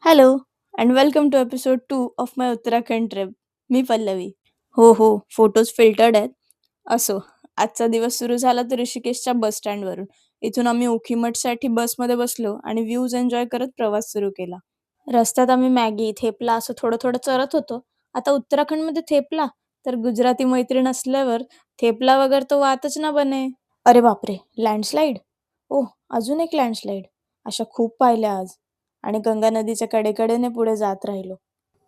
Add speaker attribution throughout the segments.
Speaker 1: Hello and welcome to episode 2 of my Uttarakhand trip. मी पल्लवी. हो, photos filtered आहेत. असो, आजचा दिवस सुरू झाला तर ऋषिकेशच्या बस स्टँडवरून. इथून आम्ही ओखीमठसाठी बसमध्ये बसलो आणि व्ह्यूज एन्जॉय करत प्रवास सुरू केला. रस्त्यात आम्ही मॅगी, थेपला असं थोडं-थोडं चरत होतो. आता उत्तराखंडमध्ये थेपला, तर गुजराती मैत्रीण असल्यावर थेपला वगैरे तो वातच ना बने. अरे बापरे! लँडस्लाईड? ओह! अजून एक लँडस्लाईड. अशा खूप पाहिल्या आज आणि गंगा नदीच्या कडेकडेने पुढे जात राहिलो.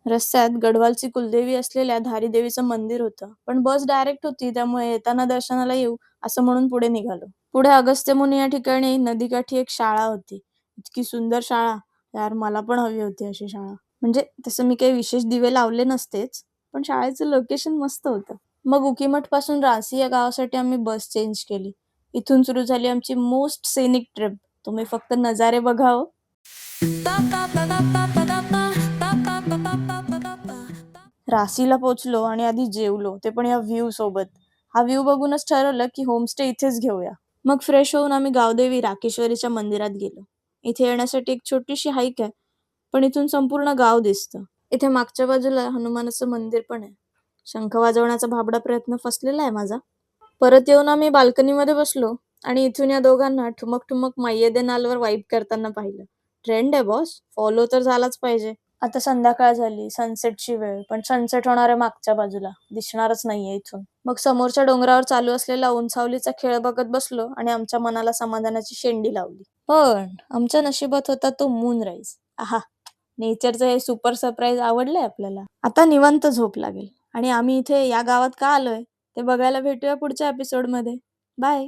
Speaker 1: रस्त्यात गढवालची कुलदेवी असलेल्या धारी देवीचं मंदिर होतं. पण बस डायरेक्ट होती त्यामुळे येताना दर्शनाला येऊ असं म्हणून पुढे निघालो. पुढे अगस्त्यमुनी या ठिकाणी नदीकाठी एक शाळा होती. इतकी सुंदर शाळा. यार मला पण हवी होती अशी शाळा. म्हणजे तसं मी काही विशेष दिवे लावले नसतेच, पण शाळेचं लोकेशन मस्त होतं. मग उकीमठपासून रांसी या गावासाठी आम्ही बस चेंज केली. इथून सुरू झाली आमची मोस्ट सिनिक ट्रिप. तुम्ही फक्त नजारे बघा हो. राशीला पोहोचलो आणि आधी जेवलो, ते पण या व्ह्यू सोबत. हा व्ह्यू बघूनच ठरवलं की होमस्टे इथेच घेऊया. मग फ्रेश होऊन आम्ही गावदेवी राकेश्वरीच्या मंदिरात गेलो. इथे येण्यासाठी एक छोटीशी हाईक आहे, पण इथून संपूर्ण गाव दिसतं. इथे मागच्या बाजूला हनुमानाचं मंदिर पण आहे. शंख वाजवण्याचा भाबडा प्रयत्न फसलेला आहे माझा. परत येऊन आम्ही बाल्कनीमध्ये बसलो आणि इथून या दोघांना ठुमक ठुमक मैये नालवर वाईब करताना पाहिलं. ट्रेंड आहे बॉस, फॉलो तर झालाच पाहिजे. आता संध्याकाळ झाली, सनसेटची वेळ, पण सनसेट होणार आहे मागच्या बाजूला, दिसणारच नाहीये इथून. मग समोरच्या डोंगरावर चालू असलेला उंचावलीचा खेळ बघत बसलो आणि आमच्या मनाला समाधानाची शेंडी लावली. पण आमच्या नशिबात होता तो मूनराईज. आहा, नेचरचं हे सुपर सरप्राईज आवडलंय आपल्याला. आता निवांत झोप लागेल आणि आम्ही इथे या गावात का आलोय ते बघायला भेटूया पुढच्या एपिसोडमध्ये. बाय.